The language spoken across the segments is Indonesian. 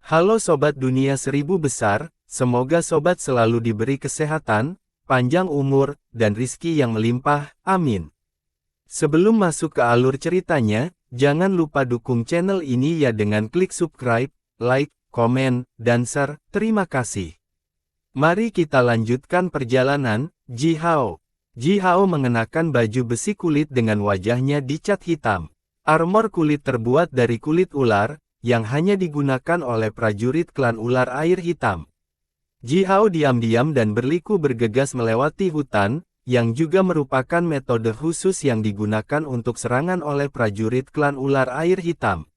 Halo Sobat Dunia Seribu Besar, semoga Sobat selalu diberi kesehatan, panjang umur, dan rizki yang melimpah, amin. Sebelum masuk ke alur ceritanya, jangan lupa dukung channel ini ya dengan klik subscribe, like, komen, dan share, terima kasih. Mari kita lanjutkan perjalanan. Ji Hao. Ji Hao mengenakan baju besi kulit dengan wajahnya dicat hitam. Armor kulit terbuat dari kulit ular, yang hanya digunakan oleh prajurit klan ular air hitam. Ji Hao diam-diam dan berliku bergegas melewati hutan, yang juga merupakan metode khusus yang digunakan untuk serangan oleh prajurit klan ular air hitam.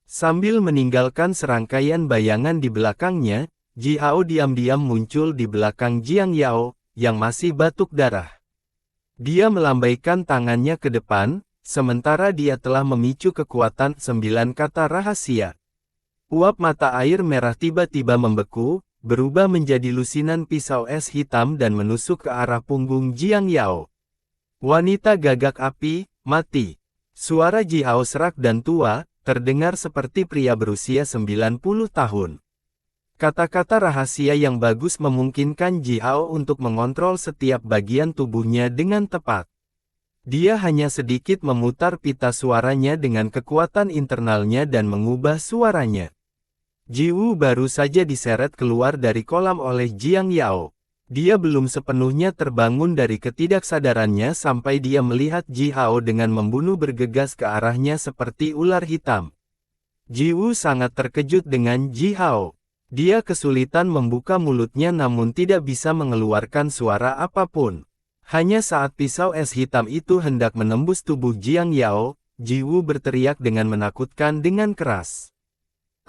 Sambil meninggalkan serangkaian bayangan di belakangnya, Ji Hao diam-diam muncul di belakang Jiang Yao, yang masih batuk darah. Dia melambaikan tangannya ke depan, sementara dia telah memicu kekuatan 9 kata rahasia. Uap mata air merah tiba-tiba membeku, berubah menjadi lusinan pisau es hitam dan menusuk ke arah punggung Jiang Yao. Wanita gagak api, mati. Suara Ji Hao serak dan tua, terdengar seperti pria berusia 90 tahun. Kata-kata rahasia yang bagus memungkinkan Ji Hao untuk mengontrol setiap bagian tubuhnya dengan tepat. Dia hanya sedikit memutar pita suaranya dengan kekuatan internalnya dan mengubah suaranya. Ji Wu baru saja diseret keluar dari kolam oleh Jiang Yao. Dia belum sepenuhnya terbangun dari ketidaksadarannya sampai dia melihat Ji Hao dengan membunuh bergegas ke arahnya seperti ular hitam. Ji Wu sangat terkejut dengan Ji Hao. Dia kesulitan membuka mulutnya namun tidak bisa mengeluarkan suara apapun. Hanya saat pisau es hitam itu hendak menembus tubuh Jiang Yao, Ji Wu berteriak dengan menakutkan dengan keras.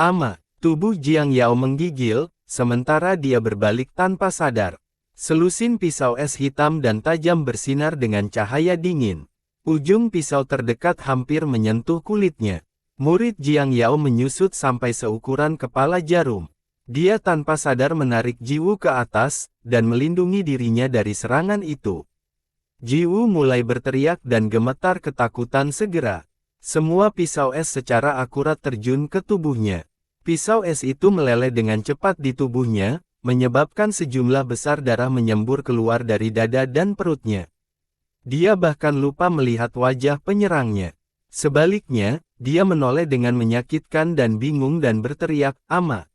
Ama, tubuh Jiang Yao menggigil, sementara dia berbalik tanpa sadar. Selusin pisau es hitam dan tajam bersinar dengan cahaya dingin. Ujung pisau terdekat hampir menyentuh kulitnya. Murid Jiang Yao menyusut sampai seukuran kepala jarum. Dia tanpa sadar menarik Ji Wu ke atas, dan melindungi dirinya dari serangan itu. Ji Wu mulai berteriak dan gemetar ketakutan segera. Semua pisau es secara akurat terjun ke tubuhnya. Pisau es itu meleleh dengan cepat di tubuhnya, menyebabkan sejumlah besar darah menyembur keluar dari dada dan perutnya. Dia bahkan lupa melihat wajah penyerangnya. Sebaliknya, dia menoleh dengan menyakitkan dan bingung dan berteriak, "Ama!"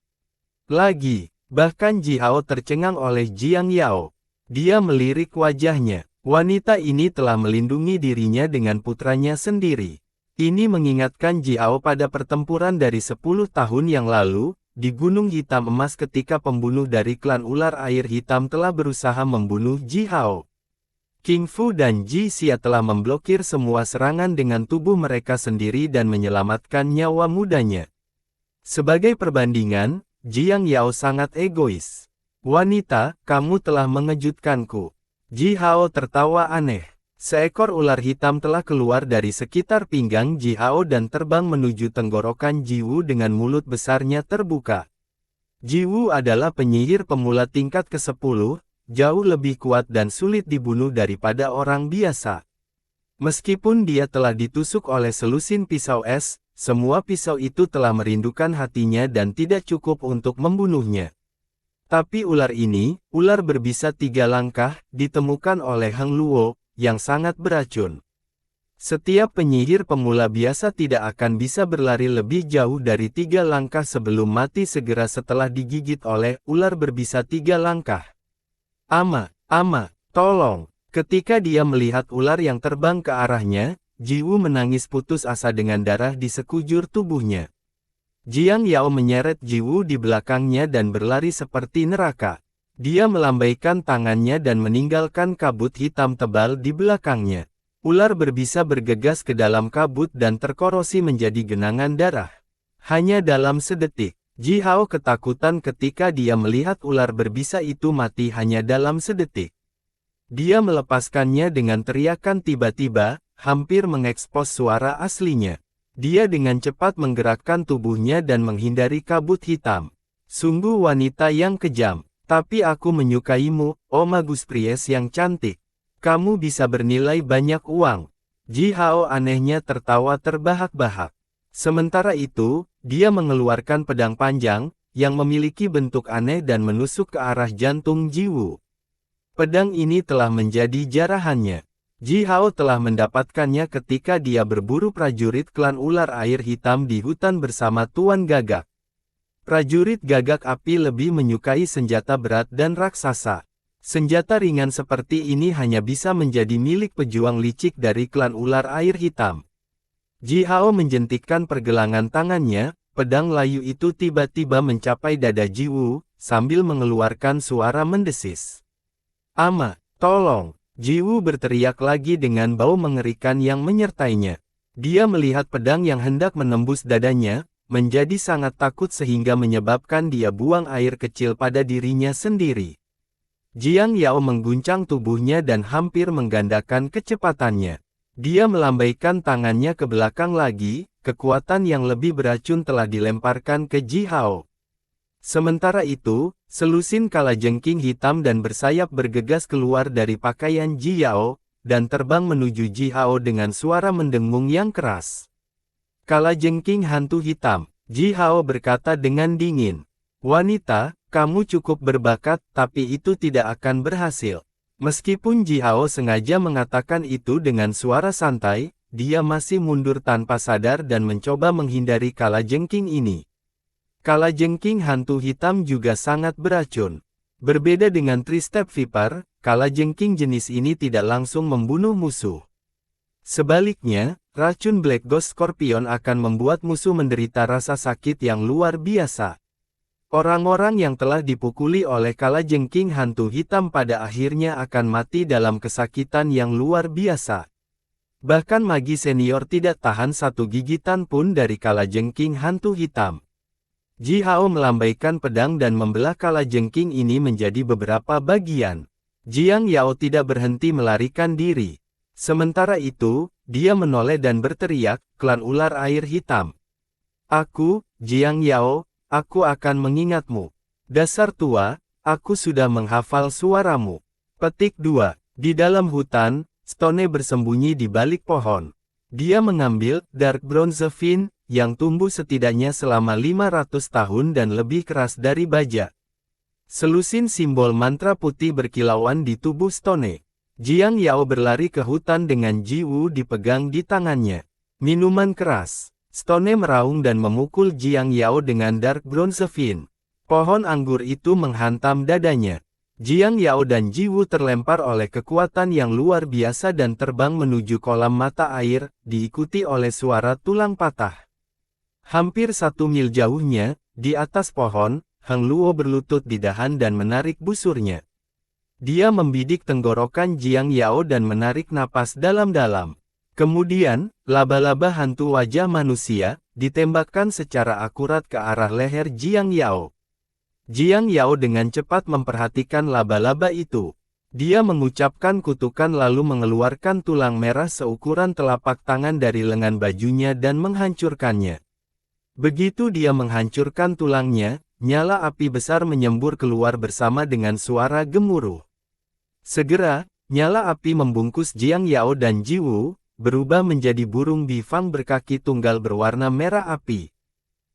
Lagi, bahkan Ji Hao tercengang oleh Jiang Yao. Dia melirik wajahnya. Wanita ini telah melindungi dirinya dengan putranya sendiri. Ini mengingatkan Ji Hao pada pertempuran dari 10 tahun yang lalu, di Gunung Hitam Emas ketika pembunuh dari klan ular air hitam telah berusaha membunuh Ji Hao. King Fu dan Ji Xia telah memblokir semua serangan dengan tubuh mereka sendiri dan menyelamatkan nyawa mudanya. Sebagai perbandingan, Jiang Yao sangat egois. Wanita, kamu telah mengejutkanku. Ji Hao tertawa aneh. Seekor ular hitam telah keluar dari sekitar pinggang Ji Hao dan terbang menuju tenggorokan Ji Wu dengan mulut besarnya terbuka. Ji Wu adalah penyihir pemula tingkat ke-10, jauh lebih kuat dan sulit dibunuh daripada orang biasa. Meskipun dia telah ditusuk oleh selusin pisau es, semua pisau itu telah merindukan hatinya dan tidak cukup untuk membunuhnya. Tapi ular ini, ular berbisa 3 langkah, ditemukan oleh Heng Luo, yang sangat beracun. Setiap penyihir pemula biasa tidak akan bisa berlari lebih jauh dari 3 langkah sebelum mati segera setelah digigit oleh ular berbisa 3 langkah. Ama, tolong. Ketika dia melihat ular yang terbang ke arahnya, Ji Wu menangis putus asa dengan darah di sekujur tubuhnya. Jiang Yao menyeret Ji Wu di belakangnya dan berlari seperti neraka. Dia melambaikan tangannya dan meninggalkan kabut hitam tebal di belakangnya. Ular berbisa bergegas ke dalam kabut dan terkorosi menjadi genangan darah. Hanya dalam sedetik, Ji Hao ketakutan ketika dia melihat ular berbisa itu mati hanya dalam sedetik. Dia melepaskannya dengan teriakan tiba-tiba, hampir mengekspos suara aslinya. Dia dengan cepat menggerakkan tubuhnya dan menghindari kabut hitam. Sungguh wanita yang kejam. Tapi aku menyukaimu, oh Magus Pries yang cantik. Kamu bisa bernilai banyak uang. Ji Hao anehnya tertawa terbahak-bahak. Sementara itu, dia mengeluarkan pedang panjang, yang memiliki bentuk aneh dan menusuk ke arah jantung Jiwu. Pedang ini telah menjadi jarahannya. Ji Hao telah mendapatkannya ketika dia berburu prajurit klan ular air hitam di hutan bersama Tuan Gagak. Prajurit Gagak Api lebih menyukai senjata berat dan raksasa. Senjata ringan seperti ini hanya bisa menjadi milik pejuang licik dari klan ular air hitam. Ji Hao menjentikkan pergelangan tangannya, pedang layu itu tiba-tiba mencapai dada Jiwu, sambil mengeluarkan suara mendesis. "Ama, tolong!" Jiwu berteriak lagi dengan bau mengerikan yang menyertainya. Dia melihat pedang yang hendak menembus dadanya, menjadi sangat takut sehingga menyebabkan dia buang air kecil pada dirinya sendiri. Jiang Yao mengguncang tubuhnya dan hampir menggandakan kecepatannya. Dia melambaikan tangannya ke belakang lagi, kekuatan yang lebih beracun telah dilemparkan ke Ji Hao. Sementara itu, selusin kalajengking hitam dan bersayap bergegas keluar dari pakaian Ji Yao, dan terbang menuju Ji Hao dengan suara mendengung yang keras. "Kalajengking hantu hitam," Ji Hao berkata dengan dingin. "Wanita, kamu cukup berbakat, tapi itu tidak akan berhasil." Meskipun Ji Hao sengaja mengatakan itu dengan suara santai, dia masih mundur tanpa sadar dan mencoba menghindari kalajengking ini. Kalajengking hantu hitam juga sangat beracun. Berbeda dengan Three-Step Viper, kalajengking jenis ini tidak langsung membunuh musuh. Sebaliknya, racun Black Ghost Scorpion akan membuat musuh menderita rasa sakit yang luar biasa. Orang-orang yang telah dipukuli oleh kalajengking hantu hitam pada akhirnya akan mati dalam kesakitan yang luar biasa. Bahkan magi senior tidak tahan satu gigitan pun dari kalajengking hantu hitam. Ji Hao melambaikan pedang dan membelah kalajengking ini menjadi beberapa bagian. Jiang Yao tidak berhenti melarikan diri. Sementara itu, dia menoleh dan berteriak, "Klan ular air hitam. Aku, Jiang Yao, aku akan mengingatmu. Dasar tua, aku sudah menghafal suaramu." Petik 2. Di dalam hutan, Stone bersembunyi di balik pohon. Dia mengambil Dark Bronze Vine, yang tumbuh setidaknya selama 500 tahun dan lebih keras dari baja. Selusin simbol mantra putih berkilauan di tubuh Stone. Jiang Yao berlari ke hutan dengan Jiwu dipegang di tangannya. Minuman keras. Stone meraung dan memukul Jiang Yao dengan Dark Bronze Vine. Pohon anggur itu menghantam dadanya. Jiang Yao dan Jiwu terlempar oleh kekuatan yang luar biasa dan terbang menuju kolam mata air, diikuti oleh suara tulang patah. Hampir 1 mil jauhnya, di atas pohon, Heng Luo berlutut di dahan dan menarik busurnya. Dia membidik tenggorokan Jiang Yao dan menarik napas dalam-dalam. Kemudian, laba-laba hantu wajah manusia, ditembakkan secara akurat ke arah leher Jiang Yao. Jiang Yao dengan cepat memperhatikan laba-laba itu. Dia mengucapkan kutukan lalu mengeluarkan tulang merah seukuran telapak tangan dari lengan bajunya dan menghancurkannya. Begitu dia menghancurkan tulangnya, nyala api besar menyembur keluar bersama dengan suara gemuruh. Segera, nyala api membungkus Jiang Yao dan Jiwu, berubah menjadi burung bifang berkaki tunggal berwarna merah api.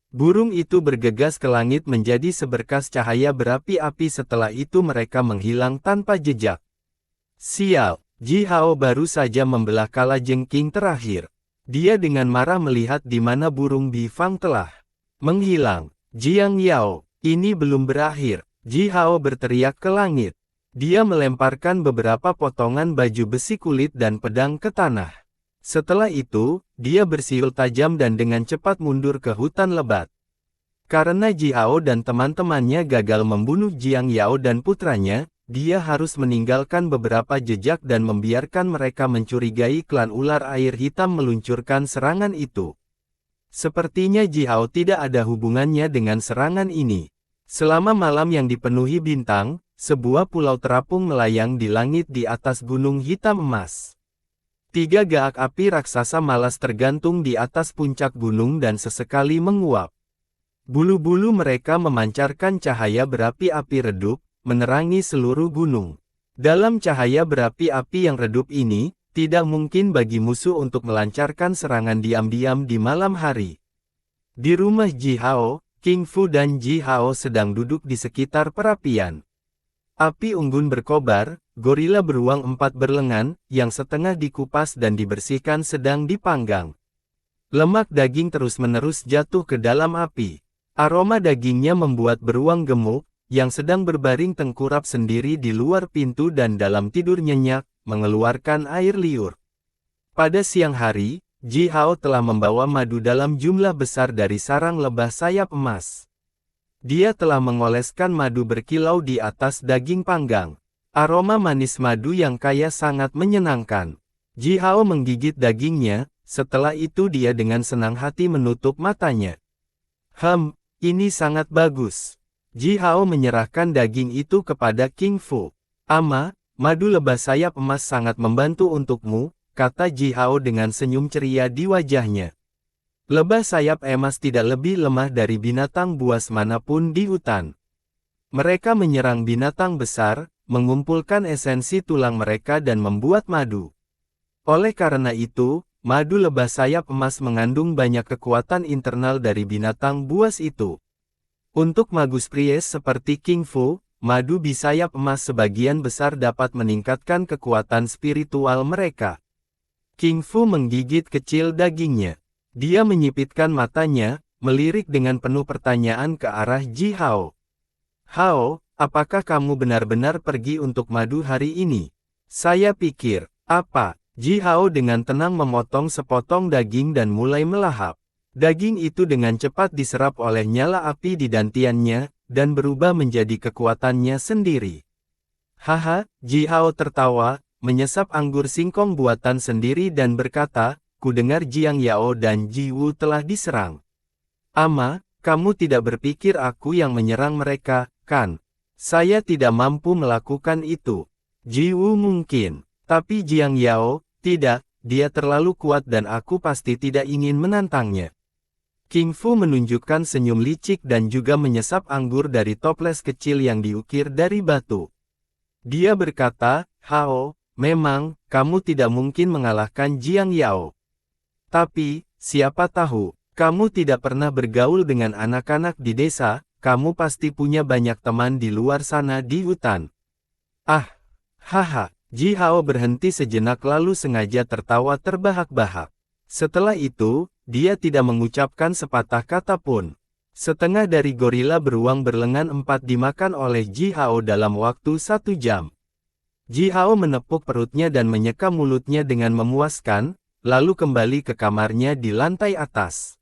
Burung itu bergegas ke langit menjadi seberkas cahaya berapi-api, setelah itu mereka menghilang tanpa jejak. Sial, Ji Hao baru saja membelah kalajengking terakhir. Dia dengan marah melihat di mana burung bifang telah menghilang. Jiang Yao, ini belum berakhir. Ji Hao berteriak ke langit. Dia melemparkan beberapa potongan baju besi kulit dan pedang ke tanah. Setelah itu, dia bersiul tajam dan dengan cepat mundur ke hutan lebat. Karena Ji Hao dan teman-temannya gagal membunuh Jiang Yao dan putranya, dia harus meninggalkan beberapa jejak dan membiarkan mereka mencurigai klan ular air hitam meluncurkan serangan itu. Sepertinya Ji Hao tidak ada hubungannya dengan serangan ini. Selama malam yang dipenuhi bintang, sebuah pulau terapung melayang di langit di atas gunung hitam emas. 3 gaak api raksasa malas tergantung di atas puncak gunung dan sesekali menguap. Bulu-bulu mereka memancarkan cahaya berapi-api redup, menerangi seluruh gunung. Dalam cahaya berapi-api yang redup ini, tidak mungkin bagi musuh untuk melancarkan serangan diam-diam di malam hari. Di rumah Ji Hao, King Fu dan Ji Hao sedang duduk di sekitar perapian. Api unggun berkobar, gorila beruang 4 berlengan, yang setengah dikupas dan dibersihkan sedang dipanggang. Lemak daging terus-menerus jatuh ke dalam api. Aroma dagingnya membuat beruang gemuk, yang sedang berbaring tengkurap sendiri di luar pintu dan dalam tidur nyenyak, mengeluarkan air liur. Pada siang hari, Ji Hao telah membawa madu dalam jumlah besar dari sarang lebah sayap emas. Dia telah mengoleskan madu berkilau di atas daging panggang. Aroma manis madu yang kaya sangat menyenangkan. Ji Hao menggigit dagingnya, setelah itu dia dengan senang hati menutup matanya. Ini sangat bagus. Ji Hao menyerahkan daging itu kepada King Fu. Ama, madu lebah sayap emas sangat membantu untukmu, kata Ji Hao dengan senyum ceria di wajahnya. Lebah sayap emas tidak lebih lemah dari binatang buas manapun di hutan. Mereka menyerang binatang besar, mengumpulkan esensi tulang mereka dan membuat madu. Oleh karena itu, madu lebah sayap emas mengandung banyak kekuatan internal dari binatang buas itu. Untuk magus pries seperti King Fu, madu bisayap emas sebagian besar dapat meningkatkan kekuatan spiritual mereka. King Fu menggigit kecil dagingnya. Dia menyipitkan matanya, melirik dengan penuh pertanyaan ke arah Ji Hao. Hao, apakah kamu benar-benar pergi untuk madu hari ini? Saya pikir, apa? Ji Hao dengan tenang memotong sepotong daging dan mulai melahap. Daging itu dengan cepat diserap oleh nyala api di dantiannya, dan berubah menjadi kekuatannya sendiri. Haha, Ji Hao tertawa, menyesap anggur singkong buatan sendiri dan berkata, ku dengar Jiang Yao dan Ji Wu telah diserang. Ama, kamu tidak berpikir aku yang menyerang mereka, kan? Saya tidak mampu melakukan itu. Ji Wu mungkin, tapi Jiang Yao, tidak, dia terlalu kuat dan aku pasti tidak ingin menantangnya. King Fu menunjukkan senyum licik dan juga menyesap anggur dari toples kecil yang diukir dari batu. Dia berkata, Hao, memang, kamu tidak mungkin mengalahkan Jiang Yao. Tapi, siapa tahu, kamu tidak pernah bergaul dengan anak-anak di desa, kamu pasti punya banyak teman di luar sana di hutan. Haha, Ji Hao berhenti sejenak lalu sengaja tertawa terbahak-bahak. Setelah itu, dia tidak mengucapkan sepatah kata pun. Setengah dari gorila beruang berlengan 4 dimakan oleh Ji Hao dalam waktu 1 jam. Ji Hao menepuk perutnya dan menyeka mulutnya dengan memuaskan, lalu kembali ke kamarnya di lantai atas.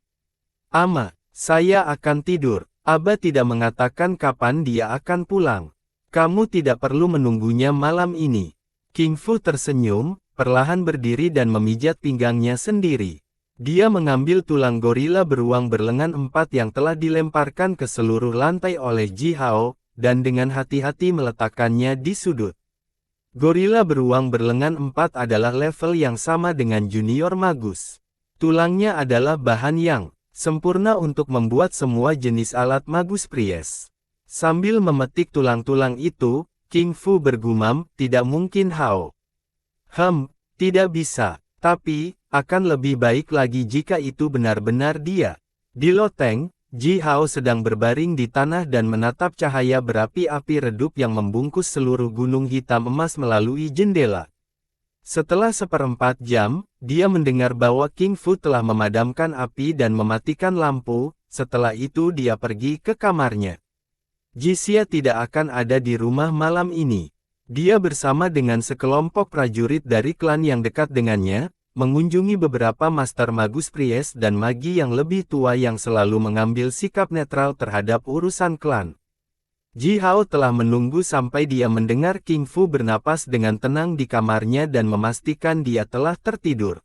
Ama, saya akan tidur. Aba tidak mengatakan kapan dia akan pulang. Kamu tidak perlu menunggunya malam ini. King Fu tersenyum, perlahan berdiri dan memijat pinggangnya sendiri. Dia mengambil tulang gorila beruang berlengan 4 yang telah dilemparkan ke seluruh lantai oleh Ji Hao, dan dengan hati-hati meletakkannya di sudut. Gorila beruang berlengan 4 adalah level yang sama dengan junior magus. Tulangnya adalah bahan yang sempurna untuk membuat semua jenis alat magus pries. Sambil memetik tulang-tulang itu, King Fu bergumam, tidak mungkin Hao. Tidak bisa, tapi, akan lebih baik lagi jika itu benar-benar dia. Di loteng, Ji Hao sedang berbaring di tanah dan menatap cahaya berapi-api redup yang membungkus seluruh gunung hitam emas melalui jendela. Setelah 1/4 jam, dia mendengar bahwa King Fu telah memadamkan api dan mematikan lampu, setelah itu dia pergi ke kamarnya. Jixia tidak akan ada di rumah malam ini. Dia bersama dengan sekelompok prajurit dari klan yang dekat dengannya, mengunjungi beberapa master magus pries dan magi yang lebih tua yang selalu mengambil sikap netral terhadap urusan klan. Ji Hao telah menunggu sampai dia mendengar King Fu bernapas dengan tenang di kamarnya dan memastikan dia telah tertidur.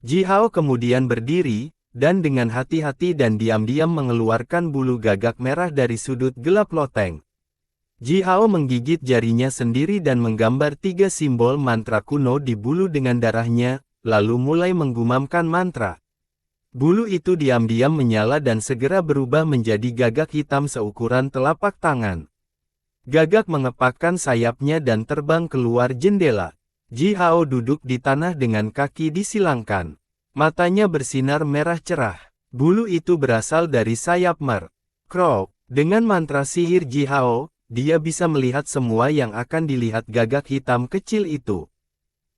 Ji Hao kemudian berdiri, dan dengan hati-hati dan diam-diam mengeluarkan bulu gagak merah dari sudut gelap loteng. Ji Hao menggigit jarinya sendiri dan menggambar 3 simbol mantra kuno di bulu dengan darahnya, lalu mulai menggumamkan mantra. Bulu itu diam-diam menyala dan segera berubah menjadi gagak hitam seukuran telapak tangan. Gagak mengepakkan sayapnya dan terbang keluar jendela. Ji Hao duduk di tanah dengan kaki disilangkan. Matanya bersinar merah cerah. Bulu itu berasal dari sayap mer. Krok, dengan mantra sihir Jihao, dia bisa melihat semua yang akan dilihat gagak hitam kecil itu.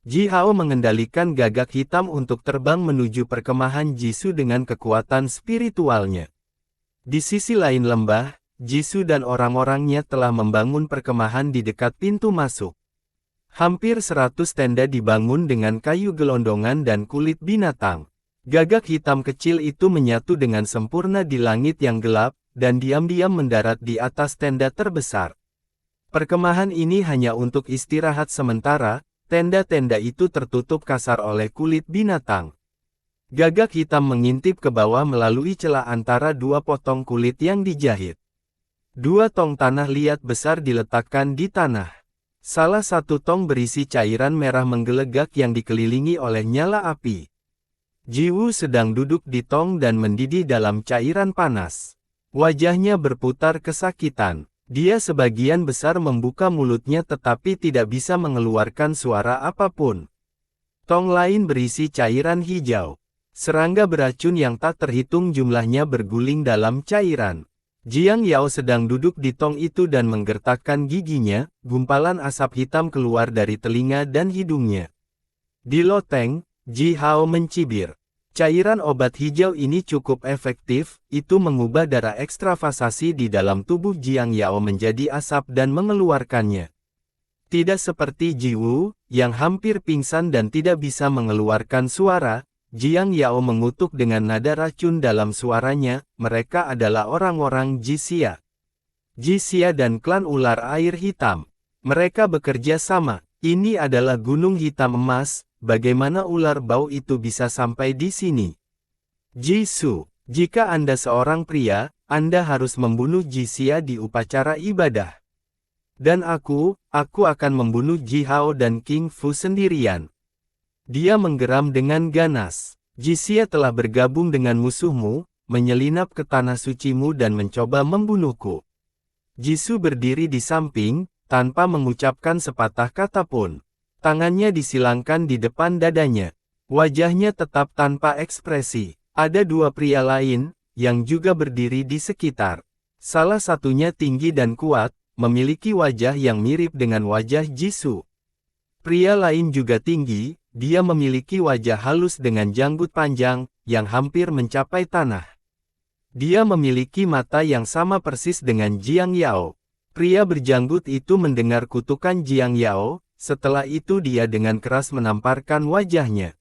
Jihao mengendalikan gagak hitam untuk terbang menuju perkemahan Jisoo dengan kekuatan spiritualnya. Di sisi lain lembah, Jisoo dan orang-orangnya telah membangun perkemahan di dekat pintu masuk. Hampir 100 tenda dibangun dengan kayu gelondongan dan kulit binatang. Gagak hitam kecil itu menyatu dengan sempurna di langit yang gelap, dan diam-diam mendarat di atas tenda terbesar. Perkemahan ini hanya untuk istirahat sementara, tenda-tenda itu tertutup kasar oleh kulit binatang. Gagak hitam mengintip ke bawah melalui celah antara dua potong kulit yang dijahit. Dua tong tanah liat besar diletakkan di tanah. Salah satu tong berisi cairan merah menggelegak yang dikelilingi oleh nyala api. Jiwoo sedang duduk di tong dan mendidih dalam cairan panas. Wajahnya berputar kesakitan. Dia sebagian besar membuka mulutnya tetapi tidak bisa mengeluarkan suara apapun. Tong lain berisi cairan hijau. Serangga beracun yang tak terhitung jumlahnya berguling dalam cairan. Jiang Yao sedang duduk di tong itu dan menggertakkan giginya, gumpalan asap hitam keluar dari telinga dan hidungnya. Di loteng, Jihao mencibir. Cairan obat hijau ini cukup efektif, itu mengubah darah ekstravasasi di dalam tubuh Jiang Yao menjadi asap dan mengeluarkannya. Tidak seperti Jiwoo, yang hampir pingsan dan tidak bisa mengeluarkan suara, Jiang Yao mengutuk dengan nada racun dalam suaranya, mereka adalah orang-orang Jixia. Jixia dan klan ular air hitam. Mereka bekerja sama. Ini adalah gunung hitam emas, bagaimana ular bau itu bisa sampai di sini? Jisoo, jika Anda seorang pria, Anda harus membunuh Jixia di upacara ibadah. Dan aku akan membunuh Jihao dan King Fu sendirian. Dia menggeram dengan ganas. Jixia telah bergabung dengan musuhmu, menyelinap ke tanah sucimu dan mencoba membunuhku. Jisoo berdiri di samping, tanpa mengucapkan sepatah kata pun. Tangannya disilangkan di depan dadanya. Wajahnya tetap tanpa ekspresi. Ada dua pria lain, yang juga berdiri di sekitar. Salah satunya tinggi dan kuat, memiliki wajah yang mirip dengan wajah Jisoo. Pria lain juga tinggi. Dia memiliki wajah halus dengan janggut panjang, yang hampir mencapai tanah. Dia memiliki mata yang sama persis dengan Jiang Yao. Pria berjanggut itu mendengar kutukan Jiang Yao, setelah itu dia dengan keras menamparkan wajahnya.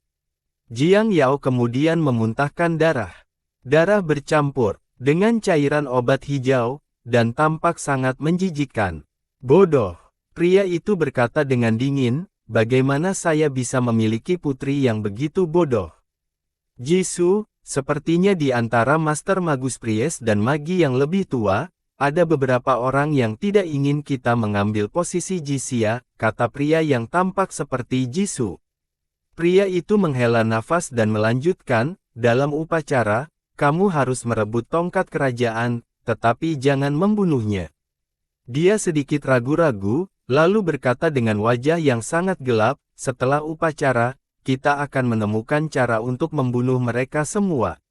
Jiang Yao kemudian memuntahkan darah. Darah bercampur, dengan cairan obat hijau, dan tampak sangat menjijikkan. Bodoh, pria itu berkata dengan dingin. Bagaimana saya bisa memiliki putri yang begitu bodoh? Jisoo, sepertinya di antara Master Magus Priest dan Magi yang lebih tua, ada beberapa orang yang tidak ingin kita mengambil posisi Jixia, kata pria yang tampak seperti Jisoo. Pria itu menghela nafas dan melanjutkan, dalam upacara, kamu harus merebut tongkat kerajaan, tetapi jangan membunuhnya. Dia sedikit ragu-ragu, lalu berkata dengan wajah yang sangat gelap, setelah upacara, kita akan menemukan cara untuk membunuh mereka semua.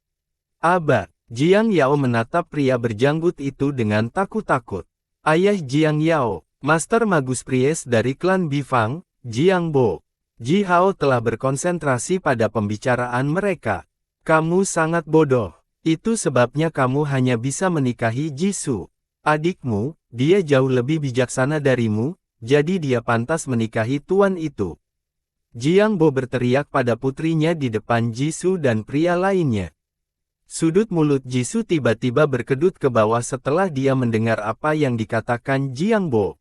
Aba, Jiang Yao menatap pria berjanggut itu dengan takut-takut. Ayah Jiang Yao, Master Magus Priest dari klan Bifang, Jiang Bo. Jihao telah berkonsentrasi pada pembicaraan mereka. Kamu sangat bodoh. Itu sebabnya kamu hanya bisa menikahi Jisoo. Adikmu, dia jauh lebih bijaksana darimu. Jadi dia pantas menikahi tuan itu. Jiang Bo berteriak pada putrinya di depan Jisoo dan pria lainnya. Sudut mulut Jisoo tiba-tiba berkedut ke bawah setelah dia mendengar apa yang dikatakan Jiang Bo.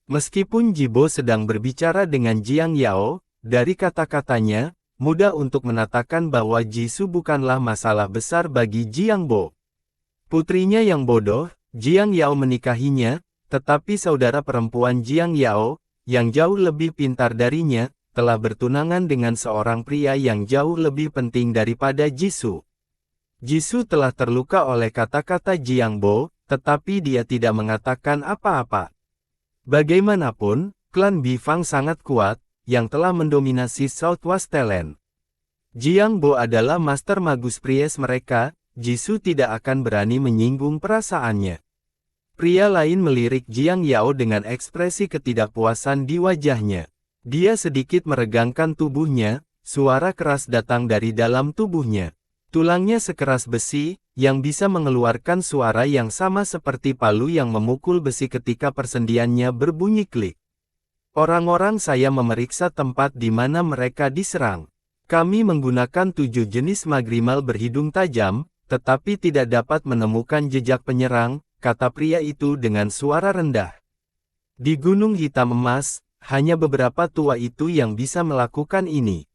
Meskipun Jibo sedang berbicara dengan Jiang Yao, dari kata-katanya, mudah untuk menatakan bahwa Jisoo bukanlah masalah besar bagi Jiang Bo. Putrinya yang bodoh, Jiang Yao menikahinya, tetapi saudara perempuan Jiang Yao, yang jauh lebih pintar darinya, telah bertunangan dengan seorang pria yang jauh lebih penting daripada Jisoo. Jisoo telah terluka oleh kata-kata Jiang Bo, tetapi dia tidak mengatakan apa-apa. Bagaimanapun, klan Bifang sangat kuat, yang telah mendominasi Southwest Talent. Jiang Bo adalah Master Magus Priest mereka, Jisoo tidak akan berani menyinggung perasaannya. Pria lain melirik Jiang Yao dengan ekspresi ketidakpuasan di wajahnya. Dia sedikit meregangkan tubuhnya, suara keras datang dari dalam tubuhnya. Tulangnya sekeras besi, yang bisa mengeluarkan suara yang sama seperti palu yang memukul besi ketika persendiannya berbunyi klik. Orang-orang saya memeriksa tempat di mana mereka diserang. Kami menggunakan 7 jenis magrimal berhidung tajam, tetapi tidak dapat menemukan jejak penyerang, kata pria itu dengan suara rendah. Di Gunung Hitam Emas, hanya beberapa tua itu yang bisa melakukan ini.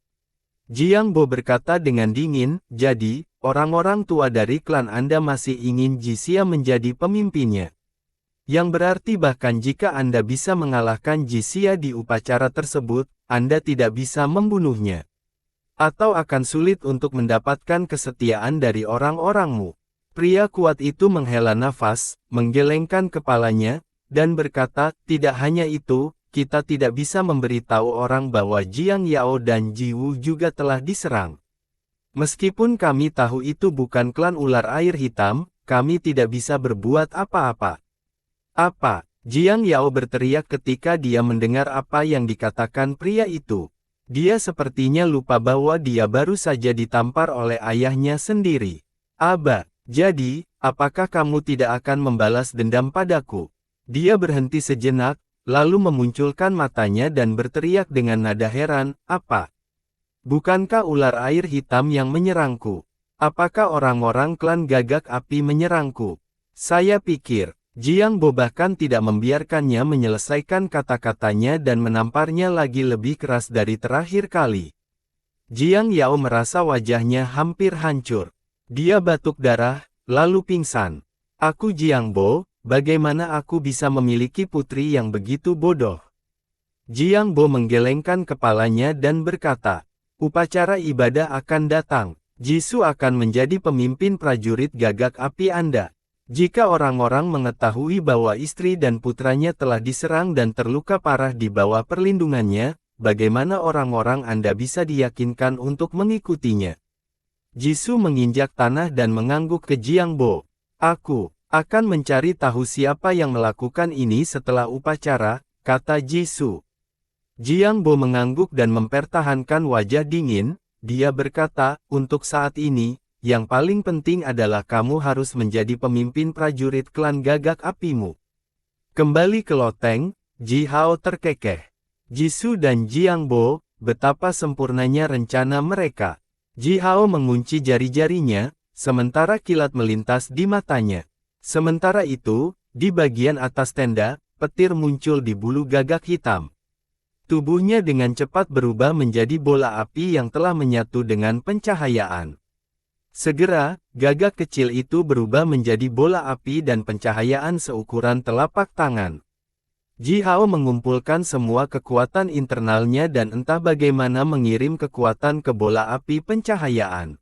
Jiang Bo berkata dengan dingin, jadi, orang-orang tua dari klan Anda masih ingin Jisia menjadi pemimpinnya. Yang berarti bahkan jika Anda bisa mengalahkan Jisia di upacara tersebut, Anda tidak bisa membunuhnya. Atau akan sulit untuk mendapatkan kesetiaan dari orang-orangmu. Pria kuat itu menghela nafas, menggelengkan kepalanya, dan berkata, tidak hanya itu, kita tidak bisa memberitahu orang bahwa Jiang Yao dan Ji Wu juga telah diserang. Meskipun kami tahu itu bukan klan ular air hitam, kami tidak bisa berbuat apa-apa. Apa? Jiang Yao berteriak ketika dia mendengar apa yang dikatakan pria itu. Dia sepertinya lupa bahwa dia baru saja ditampar oleh ayahnya sendiri. Aba. Jadi, apakah kamu tidak akan membalas dendam padaku? Dia berhenti sejenak, lalu memunculkan matanya dan berteriak dengan nada heran, apa? Bukankah ular air hitam yang menyerangku? Apakah orang-orang klan gagak api menyerangku? Saya pikir, Jiang Bo bahkan tidak membiarkannya menyelesaikan kata-katanya dan menamparnya lagi lebih keras dari terakhir kali. Jiang Yao merasa wajahnya hampir hancur. Dia batuk darah, lalu pingsan. Aku Jiang Bo, bagaimana aku bisa memiliki putri yang begitu bodoh? Jiang Bo menggelengkan kepalanya dan berkata, upacara ibadah akan datang. Jisoo akan menjadi pemimpin prajurit gagak api Anda. Jika orang-orang mengetahui bahwa istri dan putranya telah diserang dan terluka parah di bawah perlindungannya, bagaimana orang-orang Anda bisa diyakinkan untuk mengikutinya? Jisoo menginjak tanah dan mengangguk ke Jiang Bo. Aku akan mencari tahu siapa yang melakukan ini setelah upacara, kata Jisoo. Jiang Bo mengangguk dan mempertahankan wajah dingin. Dia berkata, untuk saat ini, yang paling penting adalah kamu harus menjadi pemimpin prajurit klan gagak apimu. Kembali ke loteng, Ji Hao terkekeh. Jisoo dan Jiang Bo, betapa sempurnanya rencana mereka. Ji Hao mengunci jari-jarinya, sementara kilat melintas di matanya. Sementara itu, di bagian atas tenda, petir muncul di bulu gagak hitam. Tubuhnya dengan cepat berubah menjadi bola api yang telah menyatu dengan pencahayaan. Segera, gagak kecil itu berubah menjadi bola api dan pencahayaan seukuran telapak tangan. Ji Hao mengumpulkan semua kekuatan internalnya dan entah bagaimana mengirim kekuatan ke bola api pencahayaan.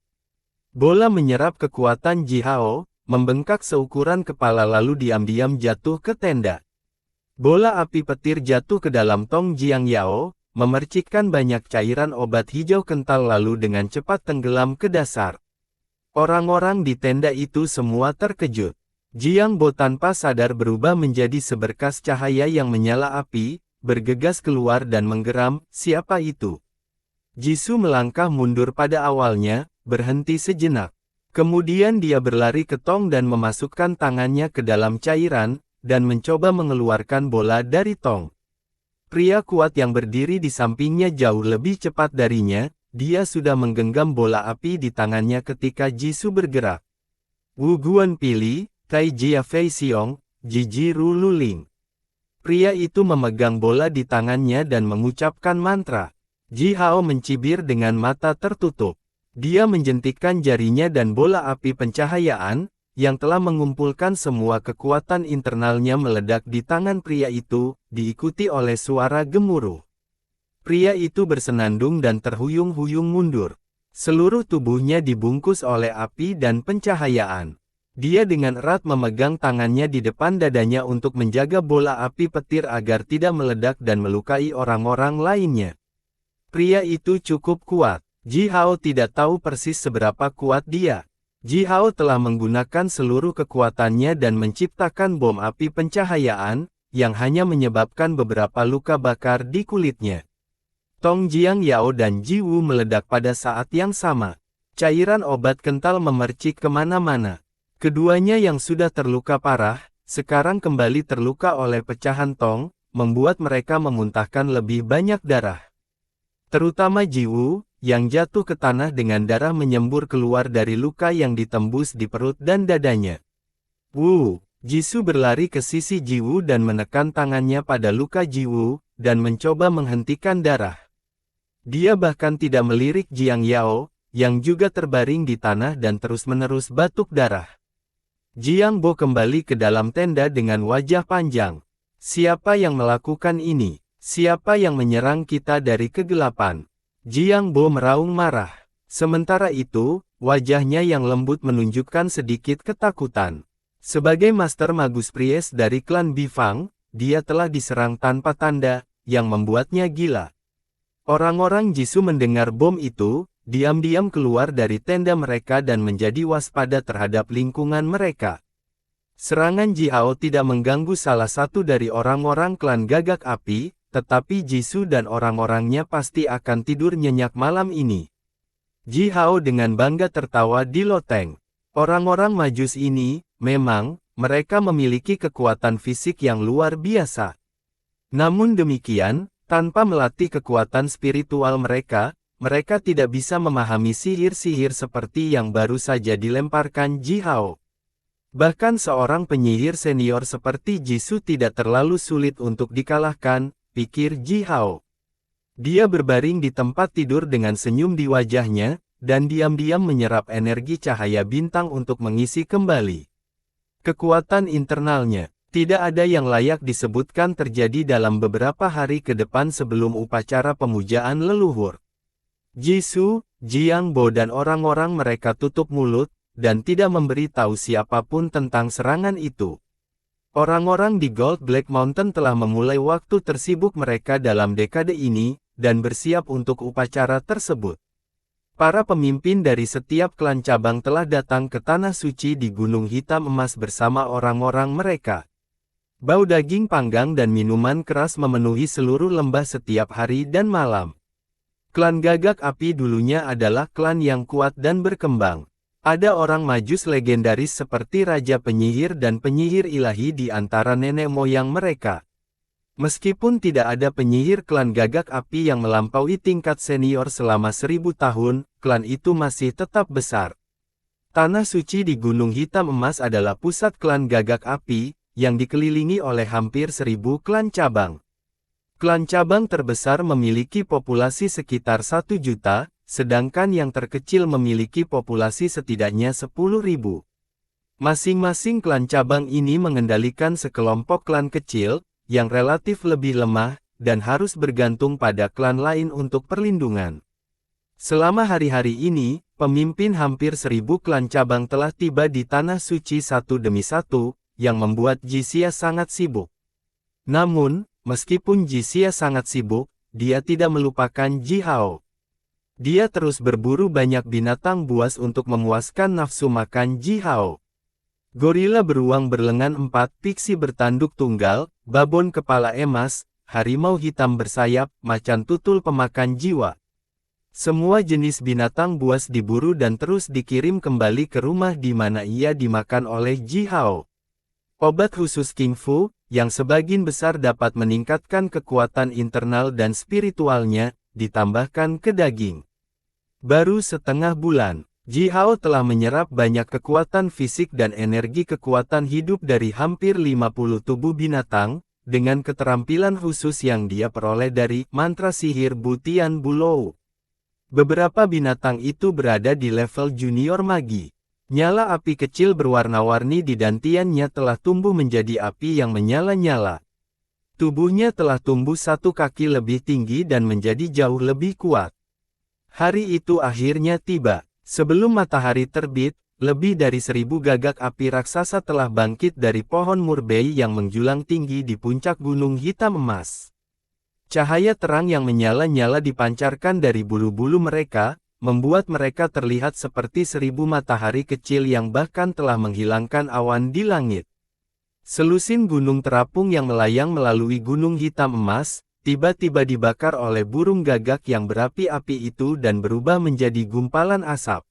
Bola menyerap kekuatan Ji Hao, membengkak seukuran kepala lalu diam-diam jatuh ke tenda. Bola api petir jatuh ke dalam tong Jiang Yao, memercikkan banyak cairan obat hijau kental lalu dengan cepat tenggelam ke dasar. Orang-orang di tenda itu semua terkejut. Jiang Bo tanpa sadar berubah menjadi seberkas cahaya yang menyala api, bergegas keluar dan menggeram, siapa itu? Jisoo melangkah mundur pada awalnya, berhenti sejenak. Kemudian dia berlari ke tong dan memasukkan tangannya ke dalam cairan, dan mencoba mengeluarkan bola dari tong. Pria kuat yang berdiri di sampingnya jauh lebih cepat darinya, dia sudah menggenggam bola api di tangannya ketika Jisoo bergerak. Wu Guan Pili, Tai Jia Fei Xiong, Jiji Ru Luling. Pria itu memegang bola di tangannya dan mengucapkan mantra. Ji Hao mencibir dengan mata tertutup. Dia menjentikkan jarinya dan bola api pencahayaan, yang telah mengumpulkan semua kekuatan internalnya meledak di tangan pria itu, diikuti oleh suara gemuruh. Pria itu bersenandung dan terhuyung-huyung mundur. Seluruh tubuhnya dibungkus oleh api dan pencahayaan. Dia dengan erat memegang tangannya di depan dadanya untuk menjaga bola api petir agar tidak meledak dan melukai orang-orang lainnya. Pria itu cukup kuat. Ji Hao tidak tahu persis seberapa kuat dia. Ji Hao telah menggunakan seluruh kekuatannya dan menciptakan bom api pencahayaan, yang hanya menyebabkan beberapa luka bakar di kulitnya. Tong Jiang Yao dan Ji Wu meledak pada saat yang sama. Cairan obat kental memercik kemana-mana. Keduanya yang sudah terluka parah, sekarang kembali terluka oleh pecahan tong, membuat mereka memuntahkan lebih banyak darah. Terutama Ji Wu, yang jatuh ke tanah dengan darah menyembur keluar dari luka yang ditembus di perut dan dadanya. Wu, Jisoo berlari ke sisi Ji Wu dan menekan tangannya pada luka Ji Wu, dan mencoba menghentikan darah. Dia bahkan tidak melirik Jiang Yao, yang juga terbaring di tanah dan terus-menerus batuk darah. Jiang Bo kembali ke dalam tenda dengan wajah panjang. Siapa yang melakukan ini? Siapa yang menyerang kita dari kegelapan? Jiang Bo meraung marah. Sementara itu, wajahnya yang lembut menunjukkan sedikit ketakutan. Sebagai Master Magus Priest dari klan Bifang, dia telah diserang tanpa tanda, yang membuatnya gila. Orang-orang Jisoo mendengar bom itu, diam-diam keluar dari tenda mereka dan menjadi waspada terhadap lingkungan mereka. Serangan Ji Hao tidak mengganggu salah satu dari orang-orang klan Gagak Api, tetapi Jisoo dan orang-orangnya pasti akan tidur nyenyak malam ini. Ji Hao dengan bangga tertawa di loteng. Orang-orang Majus ini, memang, mereka memiliki kekuatan fisik yang luar biasa. Namun demikian, tanpa melatih kekuatan spiritual mereka, mereka tidak bisa memahami sihir-sihir seperti yang baru saja dilemparkan Ji Hao. Bahkan seorang penyihir senior seperti Jisoo tidak terlalu sulit untuk dikalahkan, pikir Ji Hao. Dia berbaring di tempat tidur dengan senyum di wajahnya, dan diam-diam menyerap energi cahaya bintang untuk mengisi kembali kekuatan internalnya. Tidak ada yang layak disebutkan terjadi dalam beberapa hari ke depan sebelum upacara pemujaan leluhur. Jisoo, Jiang Bo dan orang-orang mereka tutup mulut, dan tidak memberi tahu siapapun tentang serangan itu. Orang-orang di Gold Black Mountain telah memulai waktu tersibuk mereka dalam dekade ini, dan bersiap untuk upacara tersebut. Para pemimpin dari setiap klan cabang telah datang ke Tanah Suci di Gunung Hitam Emas bersama orang-orang mereka. Bau daging panggang dan minuman keras memenuhi seluruh lembah setiap hari dan malam. Klan Gagak Api dulunya adalah klan yang kuat dan berkembang. Ada orang Majus legendaris seperti Raja Penyihir dan Penyihir Ilahi di antara nenek moyang mereka. Meskipun tidak ada penyihir klan Gagak Api yang melampaui tingkat senior selama 1000 tahun, klan itu masih tetap besar. Tanah Suci di Gunung Hitam Emas adalah pusat klan Gagak Api, yang dikelilingi oleh hampir 1000 klan cabang. Klan cabang terbesar memiliki populasi sekitar 1 juta, sedangkan yang terkecil memiliki populasi setidaknya 10.000. Masing-masing klan cabang ini mengendalikan sekelompok klan kecil, yang relatif lebih lemah, dan harus bergantung pada klan lain untuk perlindungan. Selama hari-hari ini, pemimpin hampir 1000 klan cabang telah tiba di Tanah Suci satu demi satu, yang membuat Jisia sangat sibuk. Namun, meskipun Jisia sangat sibuk, dia tidak melupakan Ji Hao. Dia terus berburu banyak binatang buas untuk memuaskan nafsu makan Ji Hao. Gorila beruang berlengan 4, piksi bertanduk tunggal, babon kepala emas, harimau hitam bersayap, macan tutul pemakan jiwa. Semua jenis binatang buas diburu dan terus dikirim kembali ke rumah di mana ia dimakan oleh Ji Hao. Obat khusus King Fu, yang sebagian besar dapat meningkatkan kekuatan internal dan spiritualnya, ditambahkan ke daging. Baru setengah bulan, Ji Hao telah menyerap banyak kekuatan fisik dan energi kekuatan hidup dari hampir 50 tubuh binatang, dengan keterampilan khusus yang dia peroleh dari mantra sihir Butian Bulou. Beberapa binatang itu berada di level junior magi. Nyala api kecil berwarna-warni di dantiannya telah tumbuh menjadi api yang menyala-nyala. Tubuhnya telah tumbuh 1 kaki lebih tinggi dan menjadi jauh lebih kuat. Hari itu akhirnya tiba. Sebelum matahari terbit, lebih dari 1000 gagak api raksasa telah bangkit dari pohon murbei yang menjulang tinggi di puncak Gunung Hitam Emas. Cahaya terang yang menyala-nyala dipancarkan dari bulu-bulu mereka, membuat mereka terlihat seperti 1000 matahari kecil yang bahkan telah menghilangkan awan di langit. Selusin gunung terapung yang melayang melalui gunung hitam emas, tiba-tiba dibakar oleh burung gagak yang berapi-api itu dan berubah menjadi gumpalan asap.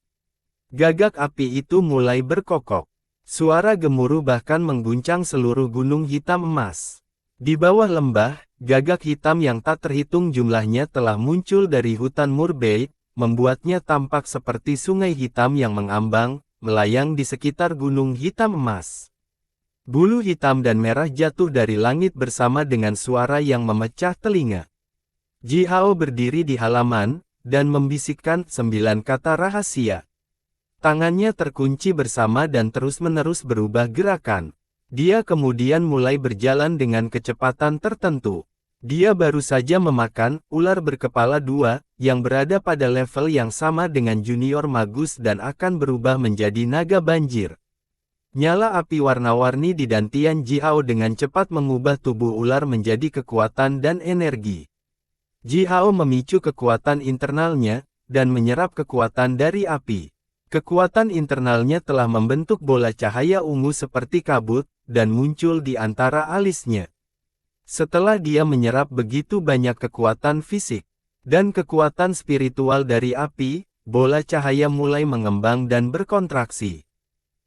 Gagak api itu mulai berkokok. Suara gemuruh bahkan mengguncang seluruh gunung hitam emas. Di bawah lembah, gagak hitam yang tak terhitung jumlahnya telah muncul dari hutan murbei, membuatnya tampak seperti sungai hitam yang mengambang, melayang di sekitar gunung hitam emas. Bulu hitam dan merah jatuh dari langit bersama dengan suara yang memecah telinga. Ji Hao berdiri di halaman, dan membisikkan 9 kata rahasia. Tangannya terkunci bersama dan terus-menerus berubah gerakan. Dia kemudian mulai berjalan dengan kecepatan tertentu. Dia baru saja memakan ular berkepala 2, yang berada pada level yang sama dengan junior magus dan akan berubah menjadi naga banjir. Nyala api warna-warni di dantian Ji Hao dengan cepat mengubah tubuh ular menjadi kekuatan dan energi. Ji Hao memicu kekuatan internalnya, dan menyerap kekuatan dari api. Kekuatan internalnya telah membentuk bola cahaya ungu seperti kabut, dan muncul di antara alisnya. Setelah dia menyerap begitu banyak kekuatan fisik dan kekuatan spiritual dari api, bola cahaya mulai mengembang dan berkontraksi.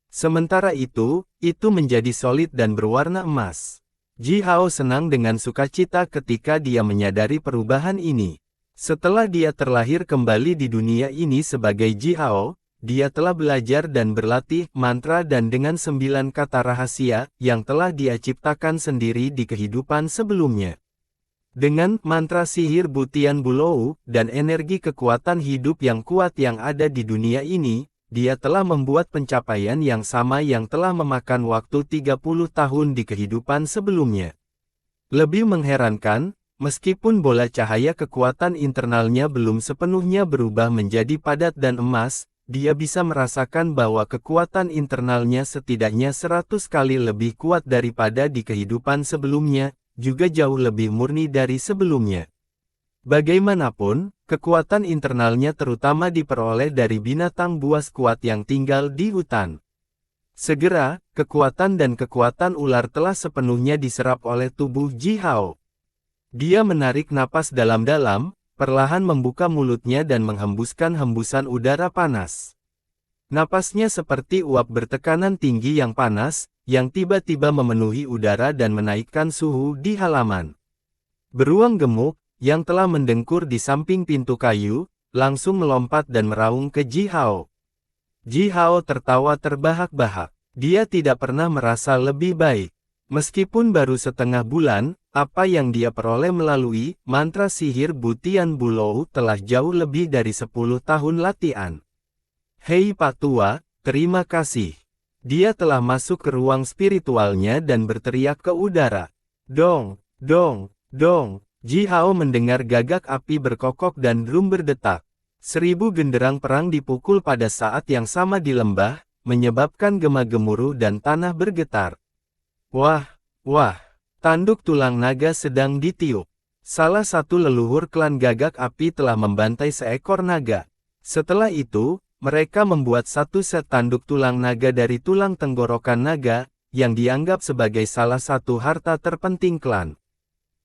Sementara itu menjadi solid dan berwarna emas. Ji Hao senang dengan sukacita ketika dia menyadari perubahan ini. Setelah dia terlahir kembali di dunia ini sebagai Ji Hao, dia telah belajar dan berlatih mantra dan dengan 9 kata rahasia yang telah dia ciptakan sendiri di kehidupan sebelumnya. Dengan mantra sihir Butian Bulou dan energi kekuatan hidup yang kuat yang ada di dunia ini, dia telah membuat pencapaian yang sama yang telah memakan waktu 30 tahun di kehidupan sebelumnya. Lebih mengherankan, meskipun bola cahaya kekuatan internalnya belum sepenuhnya berubah menjadi padat dan emas, dia bisa merasakan bahwa kekuatan internalnya setidaknya 100 kali lebih kuat daripada di kehidupan sebelumnya, juga jauh lebih murni dari sebelumnya. Bagaimanapun, kekuatan internalnya terutama diperoleh dari binatang buas kuat yang tinggal di hutan. Segera, kekuatan dan kekuatan ular telah sepenuhnya diserap oleh tubuh Ji Hao. Dia menarik napas dalam-dalam, perlahan membuka mulutnya dan menghembuskan hembusan udara panas. Napasnya seperti uap bertekanan tinggi yang panas, yang tiba-tiba memenuhi udara dan menaikkan suhu di halaman. Beruang gemuk, yang telah mendengkur di samping pintu kayu, langsung melompat dan meraung ke Ji Hao. Ji Hao tertawa terbahak-bahak. Dia tidak pernah merasa lebih baik. Meskipun baru setengah bulan, apa yang dia peroleh melalui mantra sihir Butian Bulou telah jauh lebih dari 10 tahun latihan. Hei Pak Tua, terima kasih. Dia telah masuk ke ruang spiritualnya dan berteriak ke udara. Dong, dong, dong. Ji Hao mendengar gagak api berkokok dan drum berdetak. 1000 genderang perang dipukul pada saat yang sama di lembah, menyebabkan gema-gemuruh dan tanah bergetar. Wah, wah. Tanduk tulang naga sedang ditiup. Salah satu leluhur klan gagak api telah membantai seekor naga. Setelah itu, mereka membuat satu set tanduk tulang naga dari tulang tenggorokan naga, yang dianggap sebagai salah satu harta terpenting klan.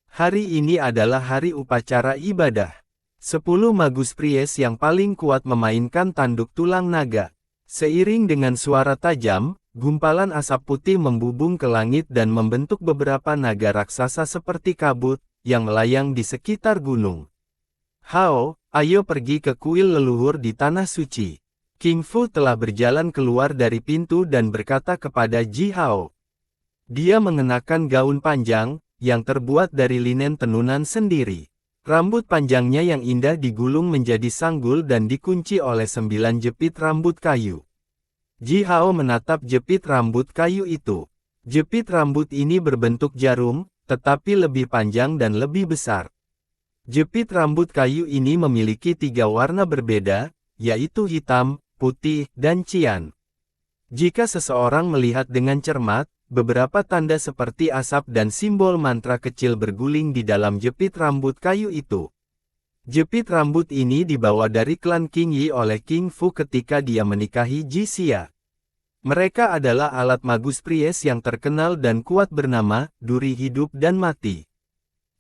Hari ini adalah hari upacara ibadah. 10 magus pries yang paling kuat memainkan tanduk tulang naga. Seiring dengan suara tajam, gumpalan asap putih membubung ke langit dan membentuk beberapa naga raksasa seperti kabut, yang melayang di sekitar gunung. Hao, ayo pergi ke kuil leluhur di Tanah Suci. King Fu telah berjalan keluar dari pintu dan berkata kepada Ji Hao. Dia mengenakan gaun panjang, yang terbuat dari linen tenunan sendiri. Rambut panjangnya yang indah digulung menjadi sanggul dan dikunci oleh 9 jepit rambut kayu. Ji Hao menatap jepit rambut kayu itu. Jepit rambut ini berbentuk jarum, tetapi lebih panjang dan lebih besar. Jepit rambut kayu ini memiliki 3 warna berbeda, yaitu hitam, putih, dan cian. Jika seseorang melihat dengan cermat, beberapa tanda seperti asap dan simbol mantra kecil berguling di dalam jepit rambut kayu itu. Jepit rambut ini dibawa dari klan King Yi oleh King Fu ketika dia menikahi Ji Xia. Mereka adalah alat magus Pries yang terkenal dan kuat bernama Duri Hidup dan Mati.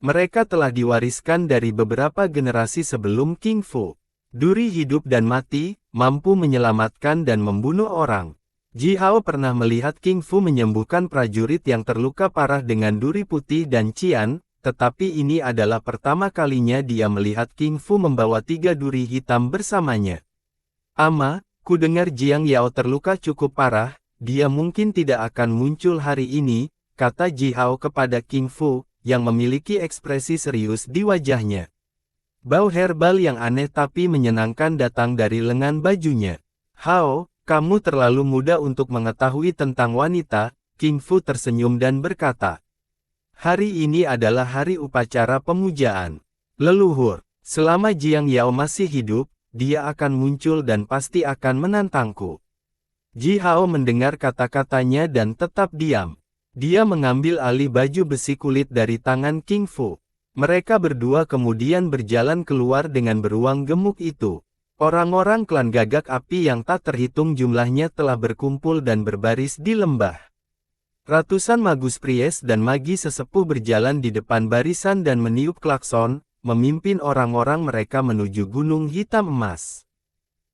Mereka telah diwariskan dari beberapa generasi sebelum King Fu. Duri Hidup dan Mati mampu menyelamatkan dan membunuh orang. Ji Hao pernah melihat King Fu menyembuhkan prajurit yang terluka parah dengan duri putih dan cian, tetapi ini adalah pertama kalinya dia melihat King Fu membawa 3 duri hitam bersamanya. Ama, ku dengar Jiang Yao terluka cukup parah, dia mungkin tidak akan muncul hari ini, kata Ji Hao kepada King Fu, yang memiliki ekspresi serius di wajahnya. Bau herbal yang aneh tapi menyenangkan datang dari lengan bajunya. Hao, kamu terlalu muda untuk mengetahui tentang wanita, King Fu tersenyum dan berkata. Hari ini adalah hari upacara pemujaan leluhur. Selama Jiang Yao masih hidup, dia akan muncul dan pasti akan menantangku. Ji Hao mendengar kata-katanya dan tetap diam. Dia mengambil alih baju besi kulit dari tangan King Fu. Mereka berdua kemudian berjalan keluar dengan beruang gemuk itu. Orang-orang klan Gagak Api yang tak terhitung jumlahnya telah berkumpul dan berbaris di lembah. Ratusan magus Pries dan magi sesepuh berjalan di depan barisan dan meniup klakson, memimpin orang-orang mereka menuju Gunung Hitam Emas.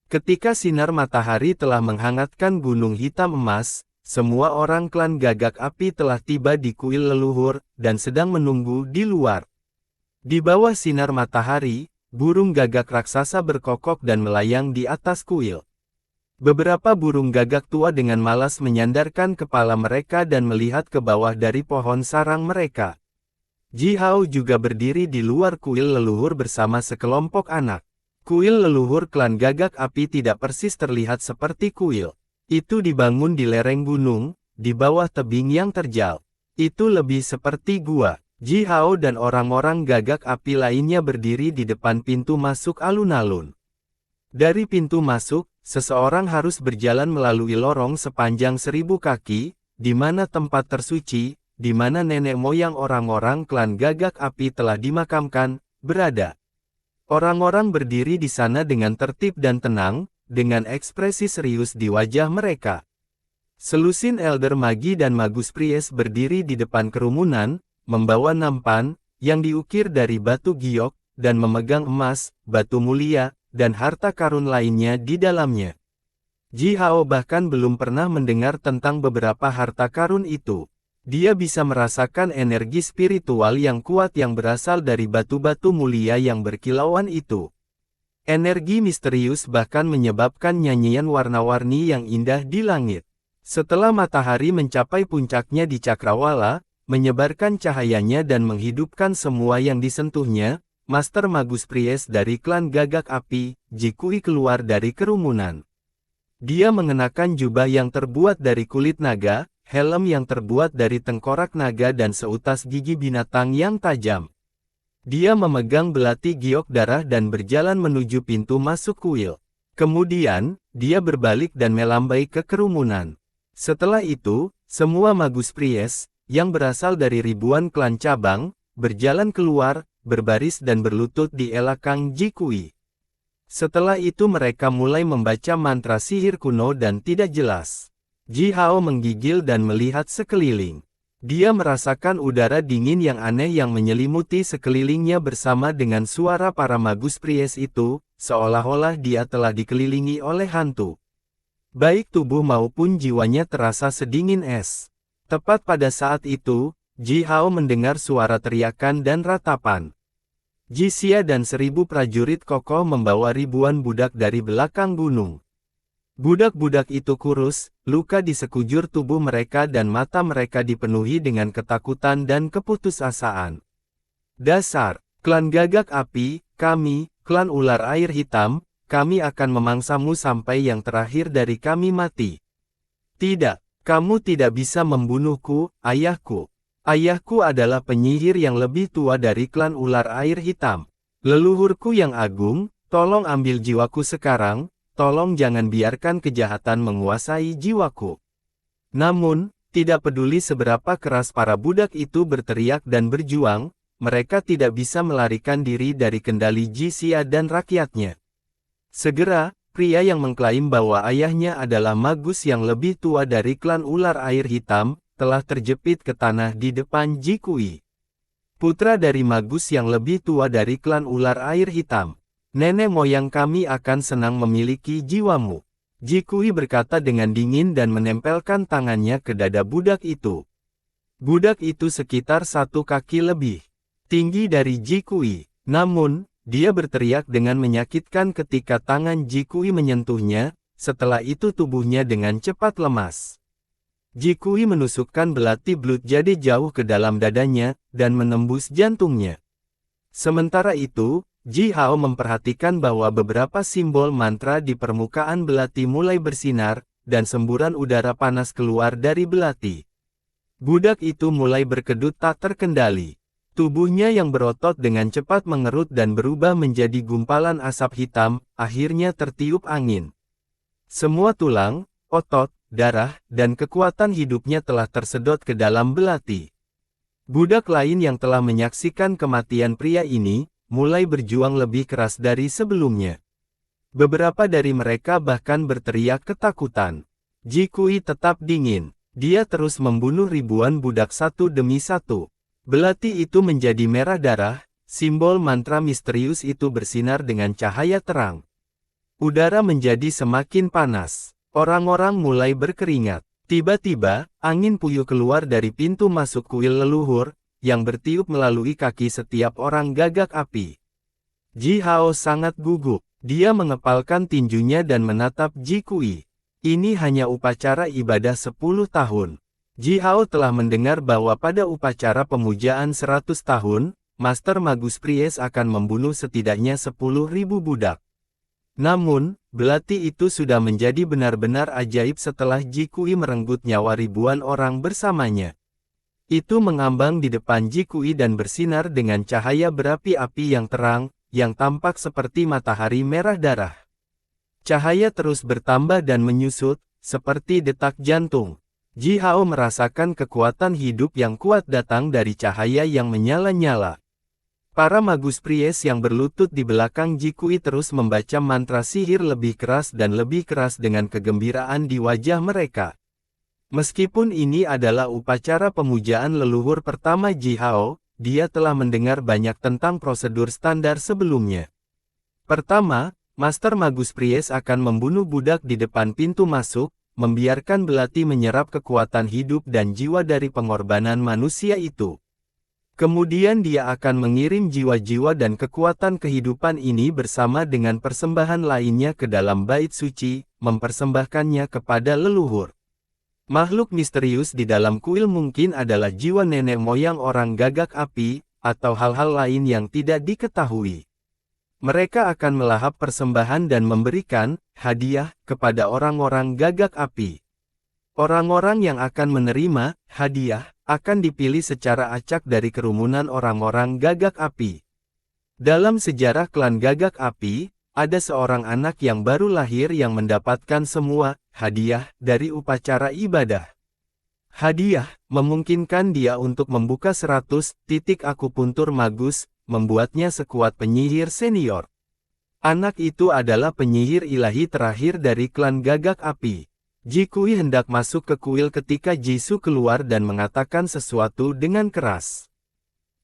Ketika sinar matahari telah menghangatkan Gunung Hitam Emas, semua orang klan Gagak Api telah tiba di kuil leluhur, dan sedang menunggu di luar. Di bawah sinar matahari, burung gagak raksasa berkokok dan melayang di atas kuil. Beberapa burung gagak tua dengan malas menyandarkan kepala mereka dan melihat ke bawah dari pohon sarang mereka. Ji Hao juga berdiri di luar kuil leluhur bersama sekelompok anak. Kuil leluhur klan Gagak Api tidak persis terlihat seperti kuil. Itu dibangun di lereng gunung, di bawah tebing yang terjal. Itu lebih seperti gua. Ji Hao dan orang-orang Gagak Api lainnya berdiri di depan pintu masuk alun-alun. Dari pintu masuk, seseorang harus berjalan melalui lorong sepanjang 1000 kaki, di mana tempat tersuci, di mana nenek moyang orang-orang klan Gagak Api telah dimakamkan, berada. Orang-orang berdiri di sana dengan tertib dan tenang, dengan ekspresi serius di wajah mereka. Selusin elder magi dan magus Pries berdiri di depan kerumunan, membawa nampan, yang diukir dari batu giok, dan memegang emas, batu mulia, dan harta karun lainnya di dalamnya. Ji Hao bahkan belum pernah mendengar tentang beberapa harta karun itu. Dia bisa merasakan energi spiritual yang kuat yang berasal dari batu-batu mulia yang berkilauan itu. Energi misterius bahkan menyebabkan nyanyian warna-warni yang indah di langit. Setelah matahari mencapai puncaknya di Cakrawala, menyebarkan cahayanya dan menghidupkan semua yang disentuhnya, Master Magus Pries dari klan Gagak Api, Ji Kui keluar dari kerumunan. Dia mengenakan jubah yang terbuat dari kulit naga, helm yang terbuat dari tengkorak naga dan seutas gigi binatang yang tajam. Dia memegang belati giok darah dan berjalan menuju pintu masuk kuil. Kemudian, dia berbalik dan melambai ke kerumunan. Setelah itu, semua Magus Pries, yang berasal dari ribuan klan cabang, berjalan keluar, berbaris dan berlutut di elakang Ji Kui. Setelah itu mereka mulai membaca mantra sihir kuno dan tidak jelas. Ji Hao menggigil dan melihat sekeliling. Dia merasakan udara dingin yang aneh yang menyelimuti sekelilingnya bersama dengan suara para Magus Pries itu, seolah-olah dia telah dikelilingi oleh hantu. Baik tubuh maupun jiwanya terasa sedingin es. Tepat pada saat itu, Ji Hao mendengar suara teriakan dan ratapan. Ji Xia dan 1000 prajurit kokoh membawa ribuan budak dari belakang gunung. Budak-budak itu kurus, luka di sekujur tubuh mereka dan mata mereka dipenuhi dengan ketakutan dan keputusasaan. Dasar, klan Gagak Api, kami, klan Ular Air Hitam, kami akan memangsamu sampai yang terakhir dari kami mati. Tidak. Kamu tidak bisa membunuhku, ayahku. Ayahku adalah penyihir yang lebih tua dari klan Ular Air Hitam. Leluhurku yang agung, tolong ambil jiwaku sekarang, tolong jangan biarkan kejahatan menguasai jiwaku. Namun, tidak peduli seberapa keras para budak itu berteriak dan berjuang, mereka tidak bisa melarikan diri dari kendali Jixia dan rakyatnya. Segera, pria yang mengklaim bahwa ayahnya adalah magus yang lebih tua dari klan ular air hitam, telah terjepit ke tanah di depan Jikui. Putra dari magus yang lebih tua dari klan ular air hitam. Nenek moyang kami akan senang memiliki jiwamu. Jikui berkata dengan dingin dan menempelkan tangannya ke dada budak itu. Budak itu sekitar 1 kaki lebih tinggi dari Jikui. Namun, dia berteriak dengan menyakitkan ketika tangan Jikui menyentuhnya, setelah itu tubuhnya dengan cepat lemas. Jikui menusukkan belati Blood Jade jauh ke dalam dadanya, dan menembus jantungnya. Sementara itu, Ji Hao memperhatikan bahwa beberapa simbol mantra di permukaan belati mulai bersinar, dan semburan udara panas keluar dari belati. Budak itu mulai berkedut tak terkendali. Tubuhnya yang berotot dengan cepat mengerut dan berubah menjadi gumpalan asap hitam, akhirnya tertiup angin. Semua tulang, otot, darah, dan kekuatan hidupnya telah tersedot ke dalam belati. Budak lain yang telah menyaksikan kematian pria ini, mulai berjuang lebih keras dari sebelumnya. Beberapa dari mereka bahkan berteriak ketakutan. Jikui tetap dingin. Dia terus membunuh ribuan budak satu demi satu. Belati itu menjadi merah darah, simbol mantra misterius itu bersinar dengan cahaya terang. Udara menjadi semakin panas. Orang-orang mulai berkeringat. Tiba-tiba, angin puyuh keluar dari pintu masuk kuil leluhur, yang bertiup melalui kaki setiap orang gagak api. Ji Hao sangat gugup. Dia mengepalkan tinjunya dan menatap Jikui. Ini hanya upacara ibadah 10 tahun. Ji Hao telah mendengar bahwa pada upacara pemujaan 100 tahun, Master Magus Priest akan membunuh setidaknya 10.000 budak. Namun, belati itu sudah menjadi benar-benar ajaib setelah Jikui merenggut nyawa ribuan orang bersamanya. Itu mengambang di depan Jikui dan bersinar dengan cahaya berapi-api yang terang, yang tampak seperti matahari merah darah. Cahaya terus bertambah dan menyusut, seperti detak jantung. Ji Hao merasakan kekuatan hidup yang kuat datang dari cahaya yang menyala-nyala. Para magus Priest yang berlutut di belakang Jikui terus membaca mantra sihir lebih keras dan lebih keras dengan kegembiraan di wajah mereka. Meskipun ini adalah upacara pemujaan leluhur pertama Ji Hao, dia telah mendengar banyak tentang prosedur standar sebelumnya. Pertama, Master Magus Priest akan membunuh budak di depan pintu masuk, membiarkan belati menyerap kekuatan hidup dan jiwa dari pengorbanan manusia itu. Kemudian dia akan mengirim jiwa-jiwa dan kekuatan kehidupan ini bersama dengan persembahan lainnya ke dalam bait suci, mempersembahkannya kepada leluhur. Makhluk misterius di dalam kuil mungkin adalah jiwa nenek moyang orang gagak api, atau hal-hal lain yang tidak diketahui. Mereka akan melahap persembahan dan memberikan hadiah kepada orang-orang gagak api. Orang-orang yang akan menerima hadiah akan dipilih secara acak dari kerumunan orang-orang gagak api. Dalam sejarah klan gagak api, ada seorang anak yang baru lahir yang mendapatkan semua hadiah dari upacara ibadah. Hadiah memungkinkan dia untuk membuka 100 titik akupuntur magus, membuatnya sekuat penyihir senior. Anak itu adalah penyihir ilahi terakhir dari klan gagak api. Jikui hendak masuk ke kuil ketika Jisoo keluar dan mengatakan sesuatu dengan keras.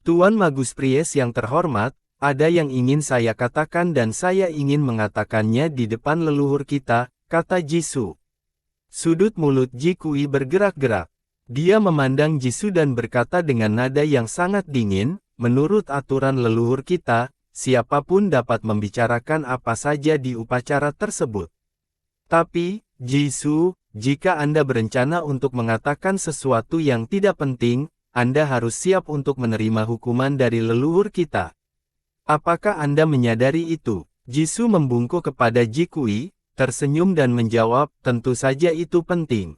Tuan Magus Priest yang terhormat, ada yang ingin saya katakan dan saya ingin mengatakannya di depan leluhur kita, kata Jisoo. Sudut mulut Jikui bergerak-gerak. Dia memandang Jisoo dan berkata dengan nada yang sangat dingin, menurut aturan leluhur kita, siapapun dapat membicarakan apa saja di upacara tersebut. Tapi, Jisoo, jika Anda berencana untuk mengatakan sesuatu yang tidak penting, Anda harus siap untuk menerima hukuman dari leluhur kita. Apakah Anda menyadari itu? Jisoo membungkuk kepada Jikui, tersenyum dan menjawab, tentu saja itu penting.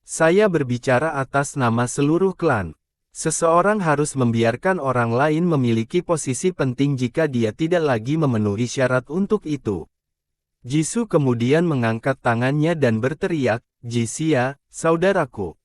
Saya berbicara atas nama seluruh klan. Seseorang harus membiarkan orang lain memiliki posisi penting jika dia tidak lagi memenuhi syarat untuk itu. Jisoo kemudian mengangkat tangannya dan berteriak, Jixia, saudaraku.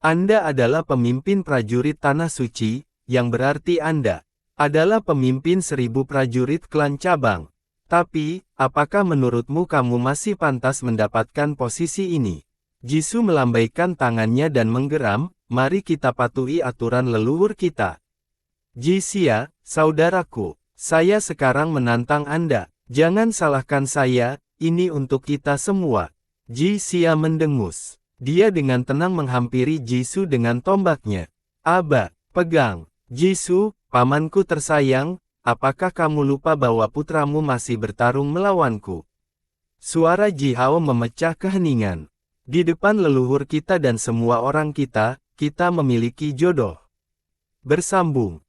Anda adalah pemimpin prajurit Tanah Suci, yang berarti Anda adalah pemimpin 1000 prajurit klan cabang. Tapi, apakah menurutmu kamu masih pantas mendapatkan posisi ini? Jisoo melambaikan tangannya dan menggeram, mari kita patuhi aturan leluhur kita. Jisia, saudaraku, saya sekarang menantang Anda. Jangan salahkan saya, ini untuk kita semua. Jisia mendengus. Dia dengan tenang menghampiri Jisoo dengan tombaknya. Aba, pegang. Jisoo, pamanku tersayang, apakah kamu lupa bahwa putramu masih bertarung melawanku? Suara Ji Hao memecah keheningan. Di depan leluhur kita dan semua orang kita, kita memiliki jodoh. Bersambung.